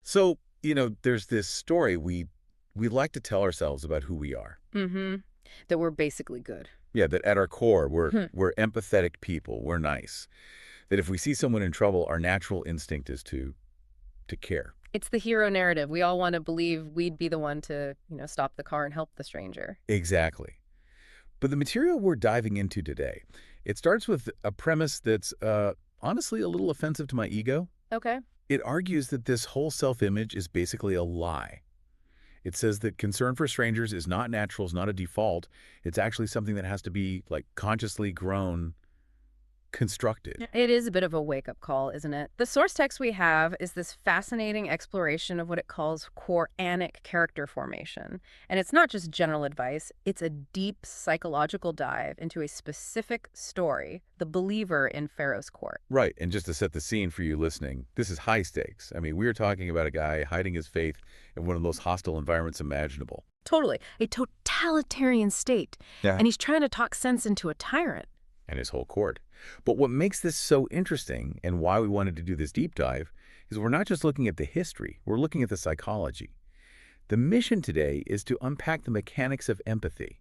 So, there's this story we like to tell ourselves about who we are. Mm-hmm. That we're basically good. Yeah, that at our core, we're Hmm. we're empathetic people. We're nice. That if we see someone in trouble, our natural instinct is to care. It's the hero narrative. We all want to believe we'd be the one to, stop the car and help the stranger. Exactly. But the material we're diving into today, it starts with a premise that's honestly a little offensive to my ego. Okay. It argues that this whole self-image is basically a lie. It says that concern for strangers is not natural, is not a default. It's actually something that has to be, like, consciously grown, constructed. It is a bit of a wake-up call, isn't it? The source text we have is this fascinating exploration of what it calls Quranic character formation. And it's not just general advice, it's a deep psychological dive into a specific story, the believer in Pharaoh's court. Right, and just to set the scene for you listening, this is high stakes. I mean, we're talking about a guy hiding his faith in one of the most hostile environments imaginable. Totally. A totalitarian state. Yeah. And he's trying to talk sense into a tyrant. And his whole court. But what makes this so interesting and why we wanted to do this deep dive is we're not just looking at the history, we're looking at the psychology. The mission today is to unpack the mechanics of empathy.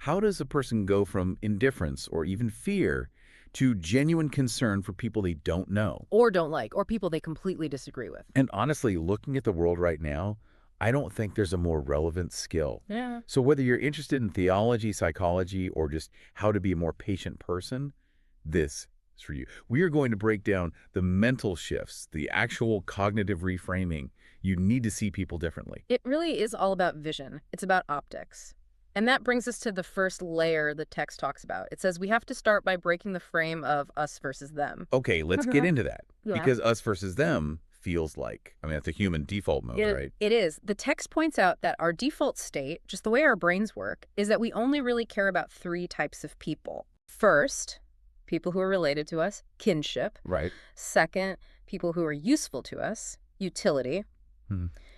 How does a person go from indifference or even fear to genuine concern for people they don't know? Or don't like, or people they completely disagree with. And honestly, looking at the world right now, I don't think there's a more relevant skill. Yeah. So whether you're interested in theology, psychology, or just how to be a more patient person, this is for you. We are going to break down the mental shifts, the actual cognitive reframing. You need to see people differently. It really is all about vision. It's about optics. And that brings us to the first layer the text talks about. It says we have to start by breaking the frame of us versus them. Okay, let's get into that. Yeah. Because us versus them feels like, that's a human default mode, right? It is. The text points out that our default state, just the way our brains work, is that we only really care about three types of people. First, people who are related to us, kinship. Right. Second, people who are useful to us, utility.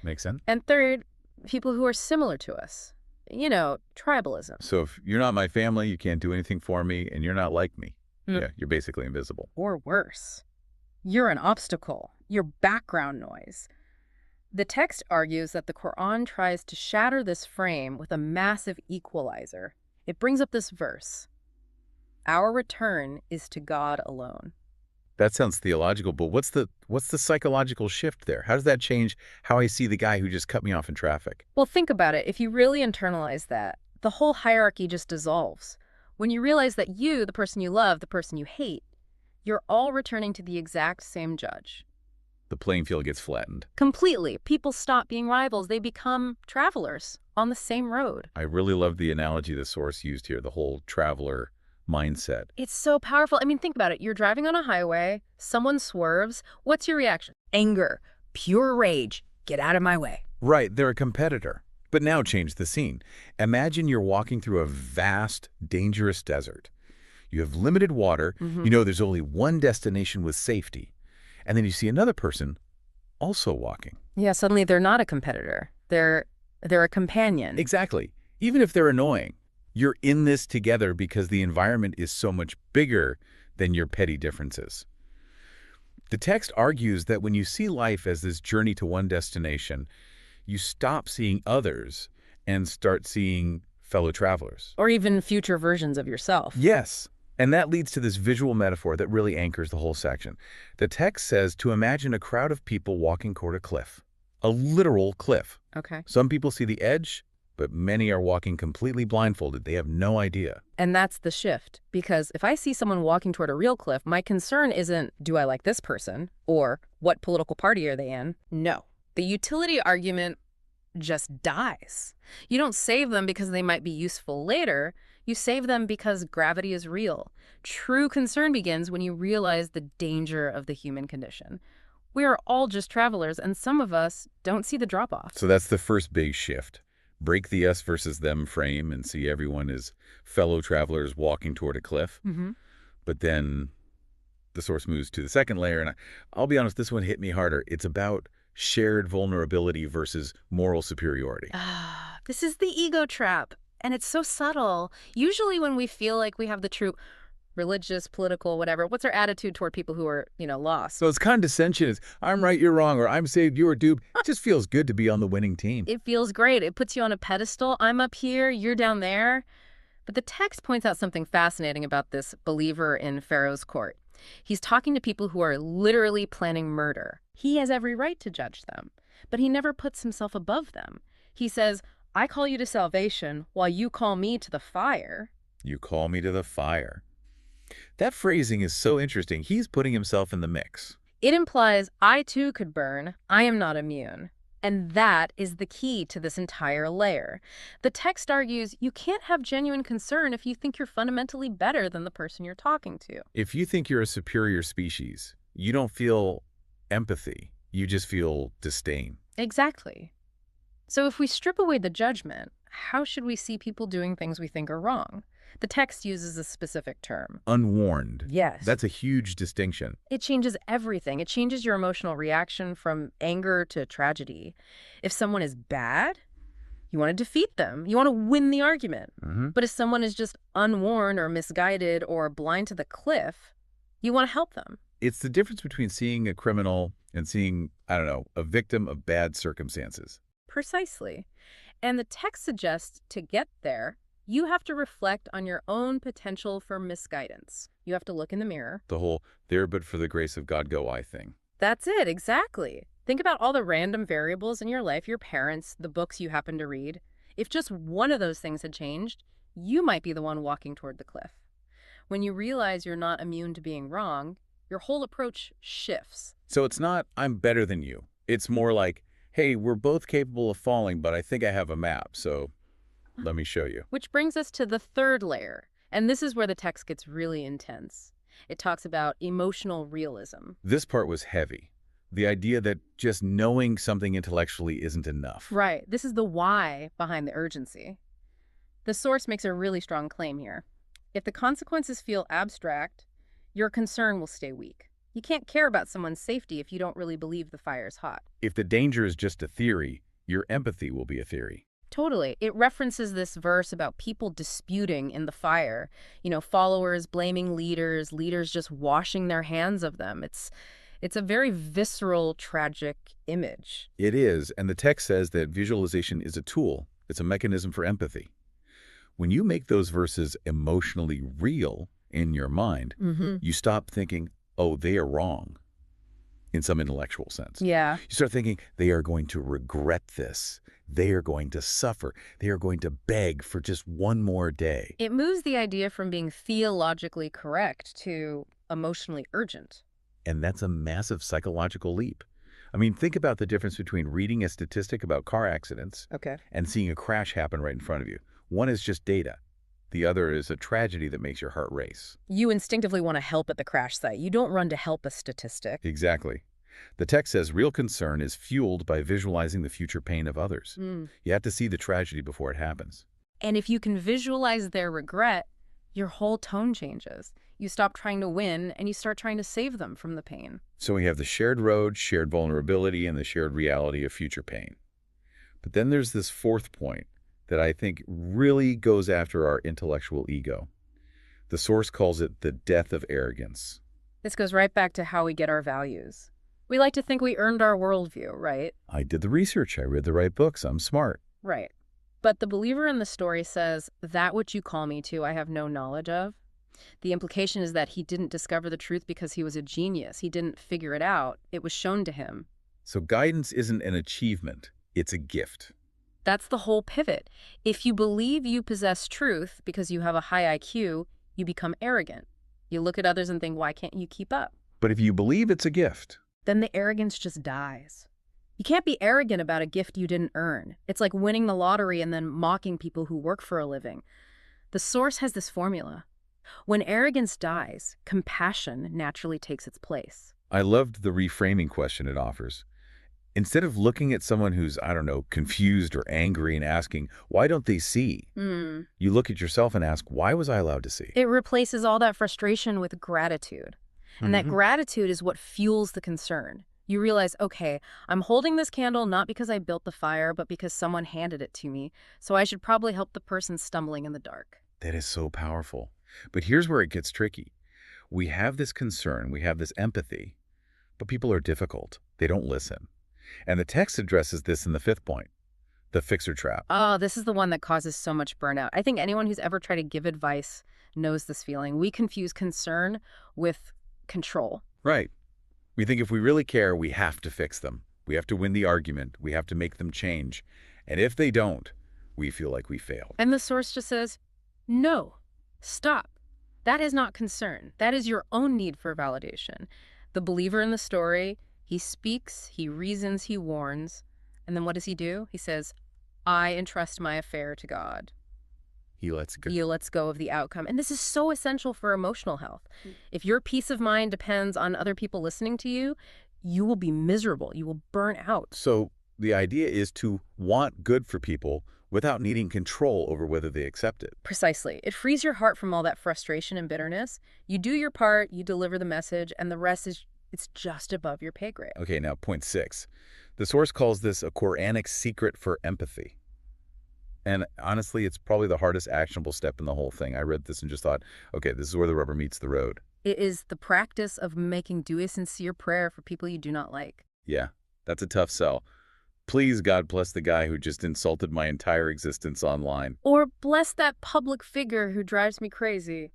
Makes sense. And third, people who are similar to us, tribalism. So if you're not my family, you can't do anything for me, and you're not like me. Yeah, you're basically invisible. Or worse, you're an obstacle. You're background noise. The text argues that the Quran tries to shatter this frame with a massive equalizer. It brings up this verse. Our return is to God alone. That sounds theological, but what's the psychological shift there? How does that change how I see the guy who just cut me off in traffic? Well, think about it. If you really internalize that, the whole hierarchy just dissolves. When you realize that you, the person you love, the person you hate, you're all returning to the exact same judge. The playing field gets flattened. Completely. People stop being rivals. They become travelers on the same road. I really love the analogy the source used here, the whole traveler mindset. It's so powerful. I mean, think about it. You're driving on a highway, someone swerves. What's your reaction? Anger, pure rage. Get out of my way. Right, they're a competitor. But now change the scene. Imagine you're walking through a vast, dangerous desert. You have limited water. You know there's only one destination with safety. And then you see another person also walking. Yeah, suddenly they're not a competitor. They're a companion. Exactly. Even if they're annoying, you're in this together because the environment is so much bigger than your petty differences. The text argues that when you see life as this journey to one destination, you stop seeing others and start seeing fellow travelers. Or even future versions of yourself. Yes. And that leads to this visual metaphor that really anchors the whole section. The text says to imagine a crowd of people walking toward a cliff. A literal cliff. Okay. Some people see the edge, but many are walking completely blindfolded. They have no idea. And that's the shift. Because if I see someone walking toward a real cliff, my concern isn't, do I like this person? Or what political party are they in? No. The utility argument just dies. You don't save them because they might be useful later. You save them because gravity is real. True concern begins when you realize the danger of the human condition. We are all just travelers, and some of us don't see the drop-off. So that's the first big shift. Break the us versus them frame and see everyone as fellow travelers walking toward a cliff. But then the source moves to the second layer, and I'll be honest, this one hit me harder. It's about shared vulnerability versus moral superiority. This is the ego trap. And it's so subtle. Usually when we feel like we have the truth, religious, political, whatever. What's our attitude toward people who are, lost? So it's condescension. It's I'm right, you're wrong, or I'm saved, you're doomed. It just feels good to be on the winning team. It feels great. It puts you on a pedestal. I'm up here, you're down there. But the text points out something fascinating about this believer in Pharaoh's court. He's talking to people who are literally planning murder. He has every right to judge them, but he never puts himself above them. He says, I call you to salvation while you call me to the fire. You call me to the fire. That phrasing is so interesting. He's putting himself in the mix. It implies I too could burn. I am not immune. And that is the key to this entire layer. The text argues you can't have genuine concern if you think you're fundamentally better than the person you're talking to. If you think you're a superior species, you don't feel empathy. You just feel disdain. Exactly. So if we strip away the judgment, how should we see people doing things we think are wrong? The text uses a specific term. Unwarned. Yes. That's a huge distinction. It changes everything. It changes your emotional reaction from anger to tragedy. If someone is bad, you want to defeat them. You want to win the argument. But if someone is just unwarned or misguided or blind to the cliff, you want to help them. It's the difference between seeing a criminal and seeing, a victim of bad circumstances. Precisely. And the text suggests to get there, you have to reflect on your own potential for misguidance. You have to look in the mirror. The whole there but for the grace of God go I thing. That's it, exactly. Think about all the random variables in your life, your parents, the books you happen to read. If just one of those things had changed, you might be the one walking toward the cliff. When you realize you're not immune to being wrong, your whole approach shifts. So it's not I'm better than you. It's more like, hey, we're both capable of falling, but I think I have a map, so let me show you. Which brings us to the third layer, and this is where the text gets really intense. It talks about emotional realism. This part was heavy. The idea that just knowing something intellectually isn't enough. Right. This is the why behind the urgency. The source makes a really strong claim here. If the consequences feel abstract, your concern will stay weak. You can't care about someone's safety if you don't really believe the fire's hot. If the danger is just a theory, your empathy will be a theory. Totally. It references this verse about people disputing in the fire. Followers blaming leaders, leaders just washing their hands of them. It's a very visceral, tragic image. It is, and the text says that visualization is a tool. It's a mechanism for empathy. When you make those verses emotionally real in your mind, you stop thinking, oh, they are wrong, in some intellectual sense. Yeah. You start thinking, they are going to regret this. They are going to suffer. They are going to beg for just one more day. It moves the idea from being theologically correct to emotionally urgent. And that's a massive psychological leap. Think about the difference between reading a statistic about car accidents and seeing a crash happen right in front of you. One is just data. The other is a tragedy that makes your heart race. You instinctively want to help at the crash site. You don't run to help a statistic. Exactly. The text says real concern is fueled by visualizing the future pain of others. You have to see the tragedy before it happens. And if you can visualize their regret, your whole tone changes. You stop trying to win and you start trying to save them from the pain. So we have the shared road, shared vulnerability, and the shared reality of future pain. But then there's this fourth point that I think really goes after our intellectual ego. The source calls it the death of arrogance. This goes right back to how we get our values. We like to think we earned our worldview, right? I did the research. I read the right books. I'm smart. Right. But the believer in the story says, that which you call me to, I have no knowledge of. The implication is that he didn't discover the truth because he was a genius. He didn't figure it out. It was shown to him. So guidance isn't an achievement. It's a gift. That's the whole pivot. If you believe you possess truth because you have a high IQ, you become arrogant. You look at others and think, why can't you keep up? But if you believe it's a gift, then the arrogance just dies. You can't be arrogant about a gift you didn't earn. It's like winning the lottery and then mocking people who work for a living. The source has this formula. When arrogance dies, compassion naturally takes its place. I loved the reframing question it offers. Instead of looking at someone who's, confused or angry and asking, why don't they see? You look at yourself and ask, why was I allowed to see? It replaces all that frustration with gratitude. And that gratitude is what fuels the concern. You realize, okay, I'm holding this candle not because I built the fire, but because someone handed it to me. So I should probably help the person stumbling in the dark. That is so powerful. But here's where it gets tricky. We have this concern, we have this empathy, but people are difficult. They don't listen. And the text addresses this in the fifth point, the fixer trap. Oh, this is the one that causes so much burnout. I think anyone who's ever tried to give advice knows this feeling. We confuse concern with control. Right. We think if we really care, we have to fix them. We have to win the argument. We have to make them change. And if they don't, we feel like we failed. And the source just says, no, stop. That is not concern. That is your own need for validation. The believer in the story, he speaks, he reasons, he warns. And then what does he do? He says, I entrust my affair to God. He lets go. He lets go of the outcome. And this is so essential for emotional health. If your peace of mind depends on other people listening to you, you will be miserable. You will burn out. So the idea is to want good for people without needing control over whether they accept it. Precisely. It frees your heart from all that frustration and bitterness. You do your part, you deliver the message, and the rest is it's just above your pay grade. Okay, now point 6. The source calls this a Quranic secret for empathy. And honestly, it's probably the hardest actionable step in the whole thing. I read this and just thought, okay, this is where the rubber meets the road. It is the practice of do a sincere prayer for people you do not like. Yeah, that's a tough sell. Please, God, bless the guy who just insulted my entire existence online. Or bless that public figure who drives me crazy.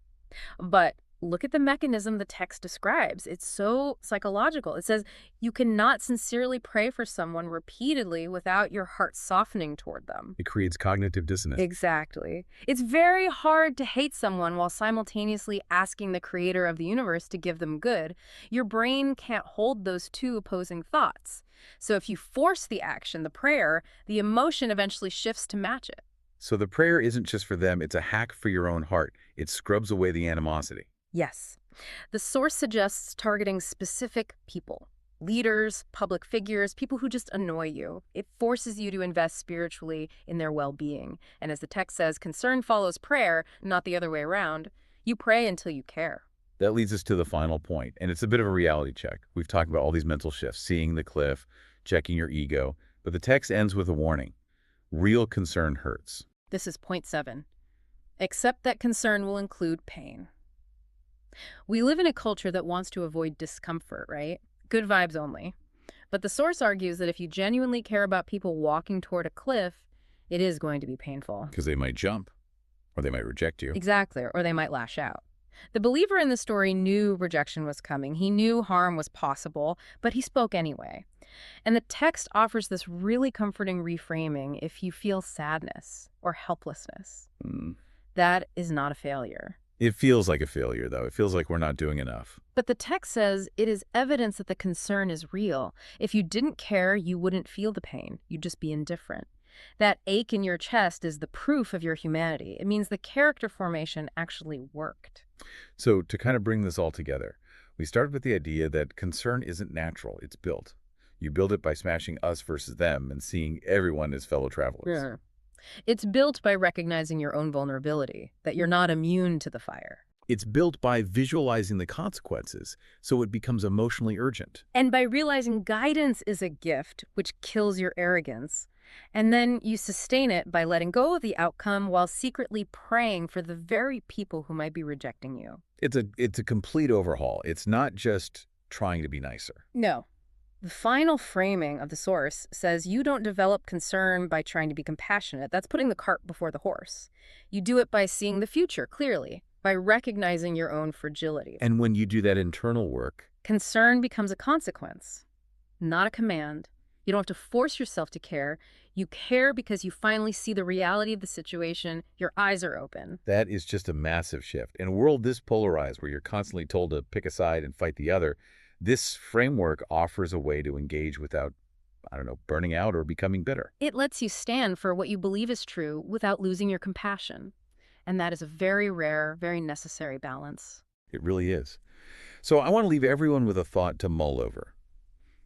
But look at the mechanism the text describes. It's so psychological. It says you cannot sincerely pray for someone repeatedly without your heart softening toward them. It creates cognitive dissonance. Exactly. It's very hard to hate someone while simultaneously asking the creator of the universe to give them good. Your brain can't hold those two opposing thoughts. So if you force the action, the prayer, the emotion eventually shifts to match it. So the prayer isn't just for them, it's a hack for your own heart. It scrubs away the animosity. Yes. The source suggests targeting specific people, leaders, public figures, people who just annoy you. It forces you to invest spiritually in their well-being. And as the text says, concern follows prayer, not the other way around. You pray until you care. That leads us to the final point, and it's a bit of a reality check. We've talked about all these mental shifts, seeing the cliff, checking your ego, but the text ends with a warning. Real concern hurts. This is point 7. Accept that concern will include pain. We live in a culture that wants to avoid discomfort, right? Good vibes only. But the source argues that if you genuinely care about people walking toward a cliff, it is going to be painful. Because they might jump, or they might reject you. Exactly, or they might lash out. The believer in the story knew rejection was coming. He knew harm was possible, but he spoke anyway. And the text offers this really comforting reframing if you feel sadness or helplessness. That is not a failure. It feels like a failure, though. It feels like we're not doing enough. But the text says it is evidence that the concern is real. If you didn't care, you wouldn't feel the pain. You'd just be indifferent. That ache in your chest is the proof of your humanity. It means the character formation actually worked. So to kind of bring this all together, we started with the idea that concern isn't natural, it's built. You build it by smashing us versus them and seeing everyone as fellow travelers. Yeah. It's built by recognizing your own vulnerability, that you're not immune to the fire. It's built by visualizing the consequences, so it becomes emotionally urgent. And by realizing guidance is a gift, which kills your arrogance. And then you sustain it by letting go of the outcome while secretly praying for the very people who might be rejecting you. It's a complete overhaul. It's not just trying to be nicer. No. The final framing of the source says you don't develop concern by trying to be compassionate. That's putting the cart before the horse. You do it by seeing the future clearly, by recognizing your own fragility. And when you do that internal work, concern becomes a consequence, not a command. You don't have to force yourself to care. You care because you finally see the reality of the situation. Your eyes are open. that is just a massive shift. In a world this polarized, where you're constantly told to pick a side and fight the other, this framework offers a way to engage without, burning out or becoming bitter. It lets you stand for what you believe is true without losing your compassion. And that is a very rare, very necessary balance. It really is. So I want to leave everyone with a thought to mull over.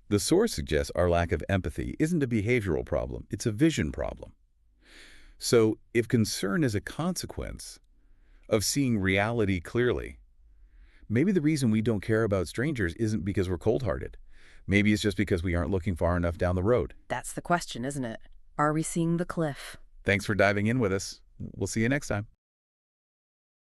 The source suggests our lack of empathy isn't a behavioral problem, it's a vision problem. So if concern is a consequence of seeing reality clearly, maybe the reason we don't care about strangers isn't because we're cold-hearted. Maybe it's just because we aren't looking far enough down the road. That's the question, isn't it? Are we seeing the cliff? Thanks for diving in with us. We'll see you next time.